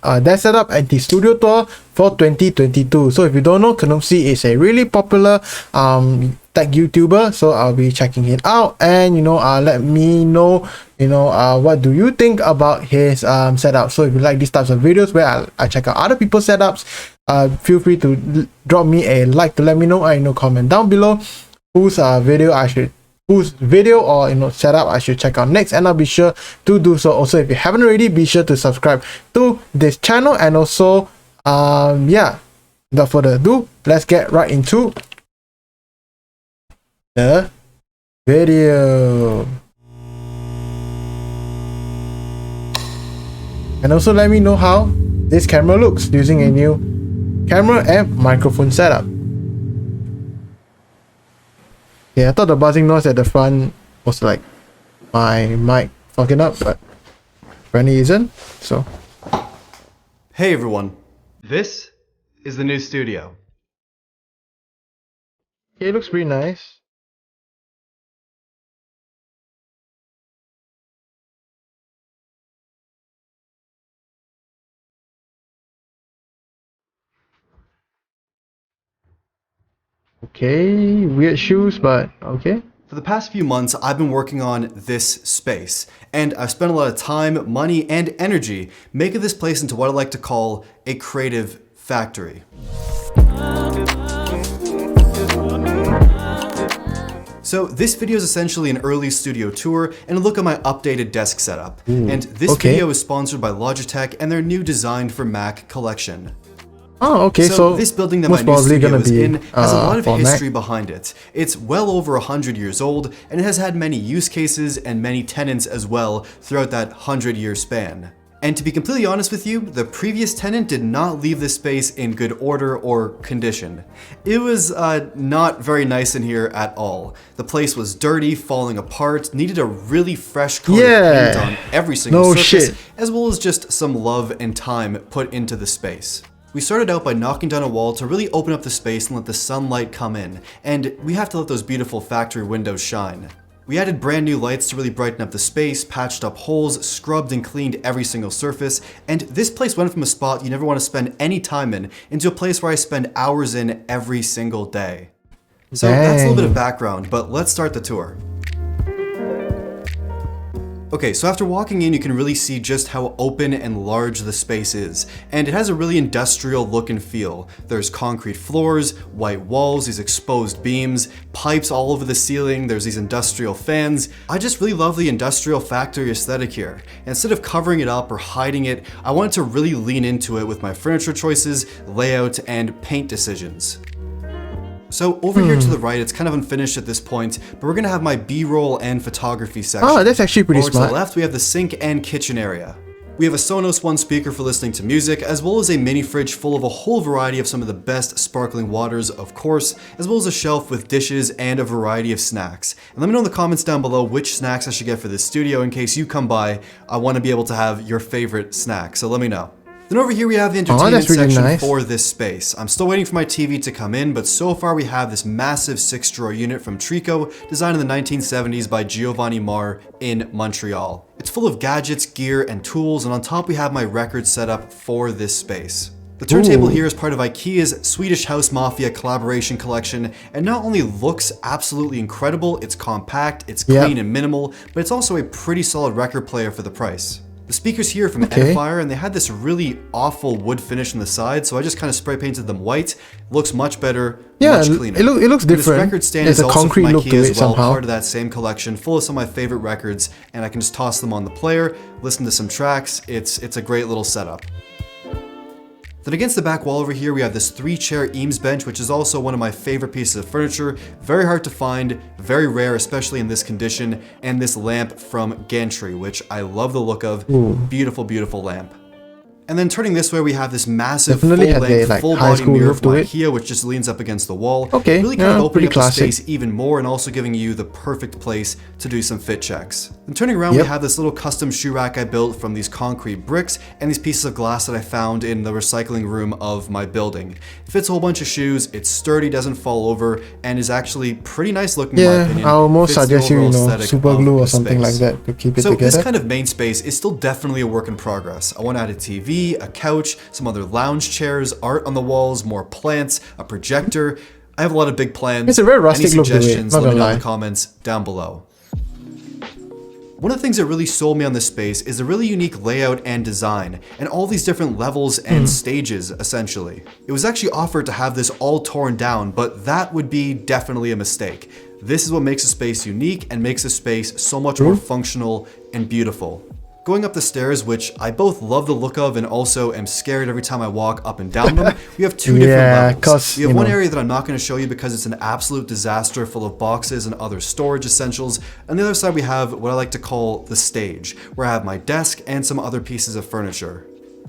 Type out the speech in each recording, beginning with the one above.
their setup at the studio tour for 2022. So if you don't know, Canoopsy is a really popular tech YouTuber, so I'll be checking it out, and let me know what do you think about his setup. So if you like these types of videos where I check out other people's setups, feel free to drop me a like to let me know, and comment down below whose video or setup I should check out next, and I'll be sure to do so. Also, if you haven't already, be sure to subscribe to this channel, and also yeah, without further ado, let's get right into the video. And also let me know how this camera looks using a new camera and microphone setup. Yeah, I thought the buzzing noise at the front was like my mic fucking up, but apparently isn't. So hey everyone, this is the new studio. yeah, it looks pretty nice. Okay, weird shoes, but okay. For the past few months, I've been working on this space, and I've spent a lot of time, money, and energy making this place into what I like to call a creative factory. So this video is essentially an early studio tour and a look at my updated desk setup. And this video is sponsored by Logitech and their new Design for Mac collection. Oh, okay. So this building that my new studio is in has a lot of history behind it. It's well over 100 years old, and it has had many use cases and many tenants as well throughout that 100-year span. And to be completely honest with you, the previous tenant did not leave this space in good order or condition. It was not very nice in here at all. The place was dirty, falling apart, needed a really fresh coat of paint on every single surface, as well as just some love and time put into the space. We started out by knocking down a wall to really open up the space and let the sunlight come in, and we have to let those beautiful factory windows shine. We added brand new lights to really brighten up the space, patched up holes, scrubbed and cleaned every single surface, and this place went from a spot you never want to spend any time in into a place where I spend hours in every single day. So that's a little bit of background, but let's start the tour. Okay, so after walking in, you can really see just how open and large the space is, and it has a really industrial look and feel. There's concrete floors, white walls, these exposed beams, pipes all over the ceiling, there's these industrial fans. I just really love the industrial factory aesthetic here. Instead of covering it up or hiding it, I wanted to really lean into it with my furniture choices, layout, and paint decisions. So over here to the right, it's kind of unfinished at this point, but we're gonna have my B-roll and photography section. Oh, that's actually pretty smart. To the left, we have the sink and kitchen area. We have a Sonos One speaker for listening to music, as well as a mini fridge full of a whole variety of some of the best sparkling waters, of course, as well as a shelf with dishes and a variety of snacks. And let me know in the comments down below which snacks I should get for this studio in case you come by. I want to be able to have your favorite snack, so let me know. Then over here we have the entertainment section for this space. I'm still waiting for my TV to come in, but so far we have this massive 6-drawer unit from Trico, designed in the 1970s by Giovanni Mar in Montreal. It's full of gadgets, gear, and tools, and on top we have my record setup for this space. The turntable here is part of IKEA's Swedish House Mafia collaboration collection, and not only looks absolutely incredible, it's compact, it's clean and minimal, but it's also a pretty solid record player for the price. The speakers here are from Edifier, and they had this really awful wood finish on the side, so I just kind of spray painted them white. Looks much better, much cleaner. It looks different. This record stand is also from IKEA as well, part of that same collection, full of some of my favorite records, and I can just toss them on the player, listen to some tracks. It's a great little setup. Then against the back wall over here, we have this 3-chair Eames bench, which is also one of my favorite pieces of furniture. Very hard to find, very rare, especially in this condition. And this lamp from Gantry, which I love the look of. Beautiful, beautiful lamp. And then turning this way, we have this massive full-length, full-body mirror from IKEA, which just leans up against the wall. Really kind of opening up the space even more and also giving you the perfect place to do some fit checks. And turning around, we have this little custom shoe rack I built from these concrete bricks and these pieces of glass that I found in the recycling room of my building. It fits a whole bunch of shoes, it's sturdy, doesn't fall over, and is actually pretty nice looking in my opinion. I'll most suggest you, super glue or something like that to keep it together. So this kind of main space is still definitely a work in progress. I want to add a TV, TV, a couch, some other lounge chairs, art on the walls, more plants, a projector. I have a lot of big plans. It's a very rustic Any look to it, suggestions, not let me gonna know in lie. the comments down below. One of the things that really sold me on this space is the really unique layout and design, and all these different levels and stages, essentially. It was actually offered to have this all torn down, but that would be definitely a mistake. This is what makes a space unique and makes a space so much more functional and beautiful. Going up the stairs, which I both love the look of and also am scared every time I walk up and down them, we have two different levels. 'Cause, We have you one know. area that I'm not going to show you because it's an absolute disaster full of boxes and other storage essentials. On the other side, we have what I like to call the stage, where I have my desk and some other pieces of furniture.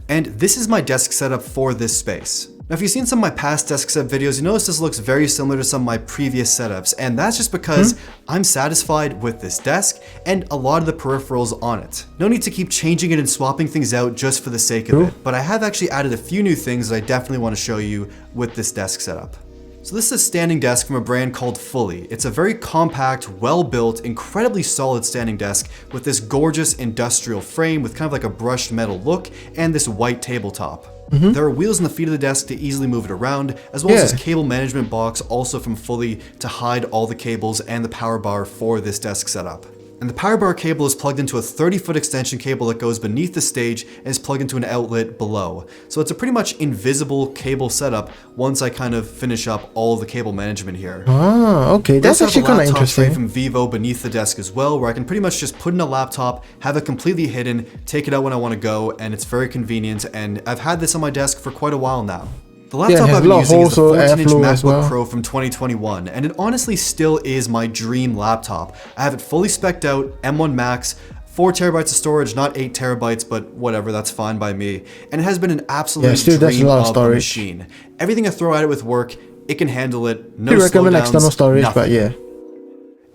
And this is my desk setup for this space. Now, if you've seen some of my past desk setup videos, you notice this looks very similar to some of my previous setups, and that's just because I'm satisfied with this desk and a lot of the peripherals on it. No need to keep changing it and swapping things out just for the sake of it, but I have actually added a few new things that I definitely want to show you with this desk setup. So this is a standing desk from a brand called Fully. It's a very compact, well-built, incredibly solid standing desk with this gorgeous industrial frame with kind of like a brushed metal look and this white tabletop. There are wheels in the feet of the desk to easily move it around, as well as this cable management box also from Fully to hide all the cables and the power bar for this desk setup. And the power bar cable is plugged into a 30-foot extension cable that goes beneath the stage and is plugged into an outlet below. So it's a pretty much invisible cable setup once I kind of finish up all of the cable management here. Ah, okay, that's I also actually have a kind of laptop tray interesting. from Vivo beneath the desk as well, where I can pretty much just put in a laptop, have it completely hidden, take it out when I want to go, and it's very convenient, and I've had this on my desk for quite a while now. The laptop it has I've a been lot of using is the holes, so 14-inch airflow MacBook as well. Pro from 2021, and it honestly still is my dream laptop. I have it fully spec'd out, M1 Max, 4 terabytes of storage, not 8 terabytes, but whatever, that's fine by me. And it has been an absolute still, that's a dream lot of of a storage. machine. Everything I throw at it with work, it can handle it, no I recommend slowdowns, external storage, nothing. but yeah.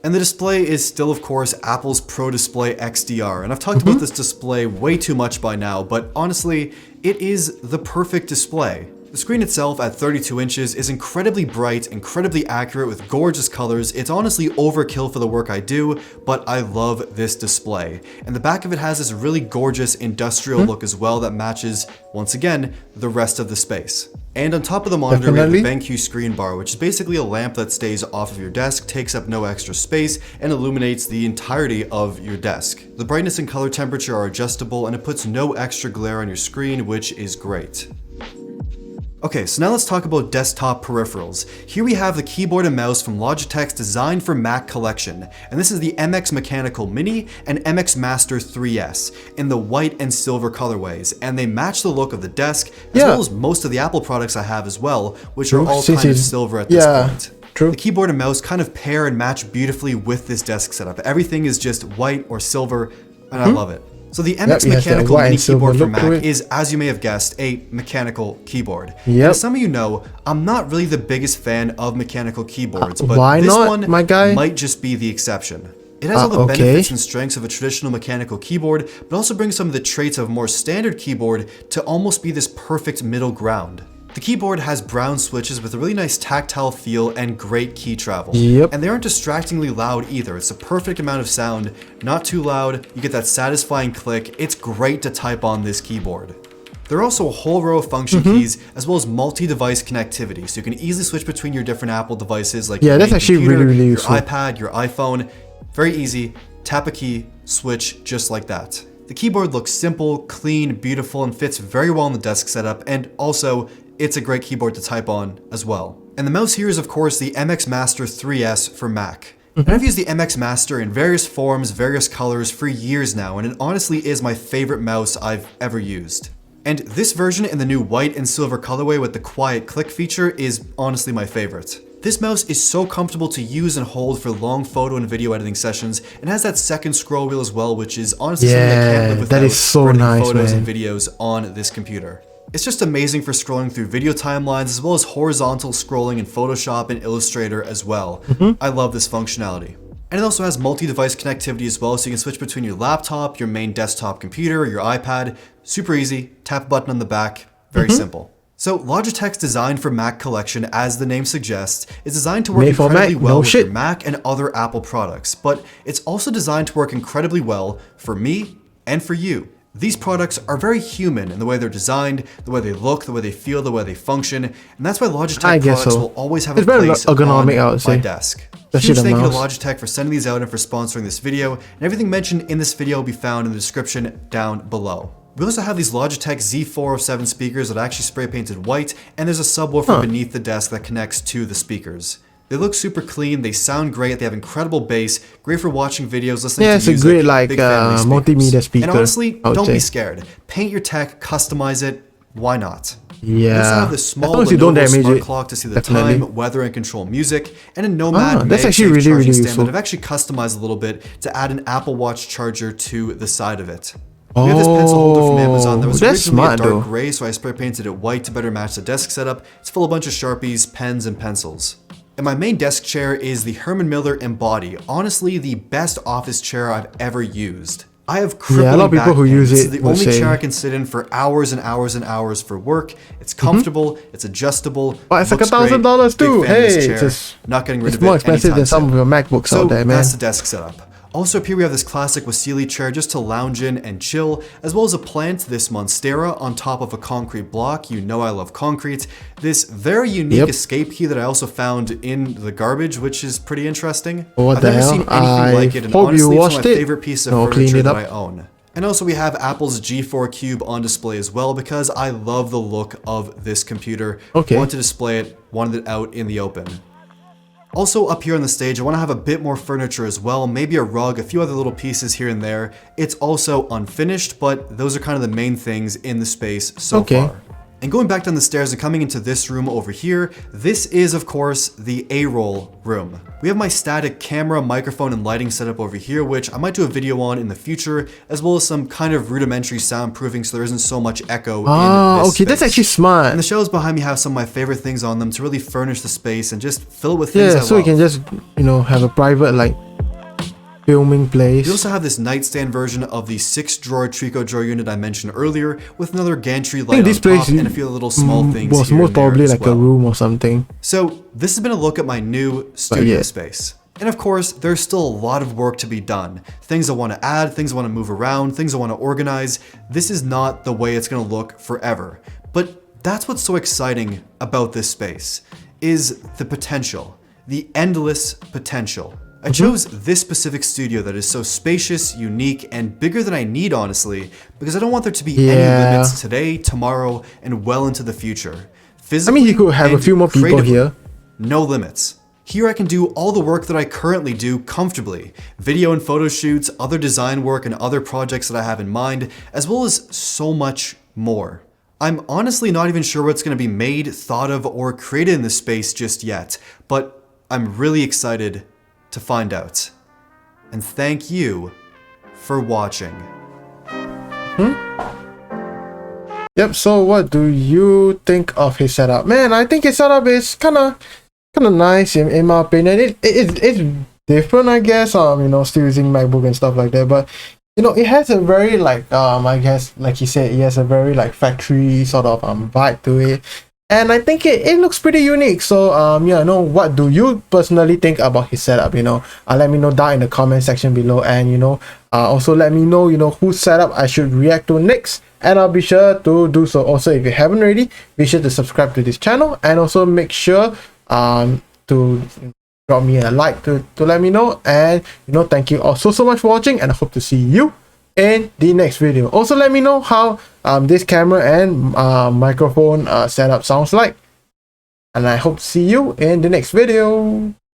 And the display is still, of course, Apple's Pro Display XDR. And I've talked about this display way too much by now, but honestly, it is the perfect display. The screen itself at 32 inches is incredibly bright, incredibly accurate with gorgeous colors. It's honestly overkill for the work I do, but I love this display. And the back of it has this really gorgeous industrial look as well that matches, once again, the rest of the space. And on top of the monitor, we have the BenQ screen bar, which is basically a lamp that stays off of your desk, takes up no extra space, and illuminates the entirety of your desk. The brightness and color temperature are adjustable, and it puts no extra glare on your screen, which is great. Okay, so now let's talk about desktop peripherals. Here we have the keyboard and mouse from Logitech's Design for Mac collection, and this is the MX Mechanical Mini and MX Master 3S in the white and silver colorways, and they match the look of the desk as well as most of the Apple products I have as well, which are all kind of silver at this point. The keyboard and mouse kind of pair and match beautifully with this desk setup. Everything is just white or silver, and I love it. So the MX Mechanical Mini keyboard for Mac is, as you may have guessed, a mechanical keyboard. And as some of you know, I'm not really the biggest fan of mechanical keyboards, but this one might just be the exception. It has all the benefits and strengths of a traditional mechanical keyboard, but also brings some of the traits of a more standard keyboard to almost be this perfect middle ground. The keyboard has brown switches with a really nice tactile feel and great key travel. And they aren't distractingly loud either. It's the perfect amount of sound, not too loud, you get that satisfying click. It's great to type on this keyboard. There are also a whole row of function keys as well as multi-device connectivity, so you can easily switch between your different Apple devices like your that's actually computer, really your useful. iPad, your iPhone. Very easy, tap a key, switch just like that. The keyboard looks simple, clean, beautiful, and fits very well in the desk setup, and also it's a great keyboard to type on as well. And the mouse here is of course the MX Master 3S for Mac. And I've used the MX Master in various forms, various colors for years now, and it honestly is my favorite mouse I've ever used. And this version in the new white and silver colorway with the quiet click feature is honestly my favorite. This mouse is so comfortable to use and hold for long photo and video editing sessions, and has that second scroll wheel as well, which is honestly something I can't live without. That is so for editing nice, photos man. and videos on this computer. It's just amazing for scrolling through video timelines as well as horizontal scrolling in Photoshop and Illustrator as well. I love this functionality. And it also has multi-device connectivity as well, so you can switch between your laptop, your main desktop computer, or your iPad. Super easy, tap a button on the back, very simple. So Logitech's Design for Mac collection, as the name suggests, is designed to work incredibly well with your Mac and other Apple products, but it's also designed to work incredibly well for me and for you. These products are very human in the way they're designed, the way they look, the way they feel, the way they function, and that's why Logitech products will always have a place on my desk. Huge thank you to Logitech for sending these out and for sponsoring this video, and everything mentioned in this video will be found in the description down below. We also have these Logitech Z407 speakers that are actually spray painted white, and there's a subwoofer beneath the desk that connects to the speakers. They look super clean, they sound great, they have incredible bass, great for watching videos, listening to music, it's a great like multimedia speaker. And honestly, don't be scared. Paint your tech, customize it, why not? Yeah. We also have this small Lenovo smart clock to see the time, weather, and control music, and a Nomad that's actually really charging stand useful. that I've actually customized a little bit to add an Apple Watch charger to the side of it. We have this pencil holder from Amazon that was originally a dark gray, so I spray painted it white to better match the desk setup. It's full of a bunch of Sharpies, pens, and pencils. And my main desk chair is the Herman Miller Embody, honestly the best office chair I've ever used. I have crippling a lot of people who use This it is the only chair I can sit in for hours and hours and hours for work. It's comfortable, it's adjustable. But it's like $1,000 too. Hey, it's just not getting rid of it. It's more expensive than some of your MacBooks out there, man. That's the desk setup. Also up here we have this classic Wasili chair just to lounge in and chill, as well as a plant, this Monstera, on top of a concrete block. You know I love concrete. This very unique escape key that I also found in the garbage, which is pretty interesting. What I've never seen anything like it, and honestly it's one of my favorite pieces of furniture that I own. And also we have Apple's G4 Cube on display as well, because I love the look of this computer. Wanted to display it, wanted it out in the open. Also up here on the stage, I want to have a bit more furniture as well, maybe a rug, a few other little pieces here and there. It's also unfinished, but those are kind of the main things in the space so far. And going back down the stairs and coming into this room over here, this is of course the A-roll room. We have my static camera, microphone, and lighting setup over here, which I might do a video on in the future, as well as some kind of rudimentary soundproofing so there isn't so much echo in this space. That's actually smart. And the shelves behind me have some of my favorite things on them to really furnish the space and just fill it with things I love. So you can just, have a private like filming place. We also have this nightstand version of the 6-drawer Trico drawer unit I mentioned earlier, with another gantry light on top and a few little small things was most probably like a room or something. So this has been a look at my new studio space. And of course, there's still a lot of work to be done. Things I want to add, things I want to move around, things I want to organize. This is not the way it's going to look forever. But that's what's so exciting about this space, is the potential, the endless potential. I chose this specific studio that is so spacious, unique, and bigger than I need, honestly, because I don't want there to be any limits today, tomorrow, and well into the future. Physically, you could have a few more people here. No limits. Here I can do all the work that I currently do comfortably. Video and photo shoots, other design work, and other projects that I have in mind, as well as so much more. I'm honestly not even sure what's going to be made, thought of, or created in this space just yet, but I'm really excited to find out. And thank you for watching. Yep, so what do you think of his setup? Man, I think his setup is kind of nice in my opinion. It's different, I guess. Still using MacBook and stuff like that, but it has a very like I guess like he said, it has a very like factory sort of vibe to it. And I think it looks pretty unique. So what do you personally think about his setup? Let me know down in the comment section below, and also let me know whose setup I should react to next, and I'll be sure to do so. Also, if you haven't already, be sure to subscribe to this channel, and also make sure to drop me a like to let me know. And thank you all so much for watching, and I hope to see you in the next video. Also, let me know how this camera and microphone setup sounds like, and I hope to see you in the next video.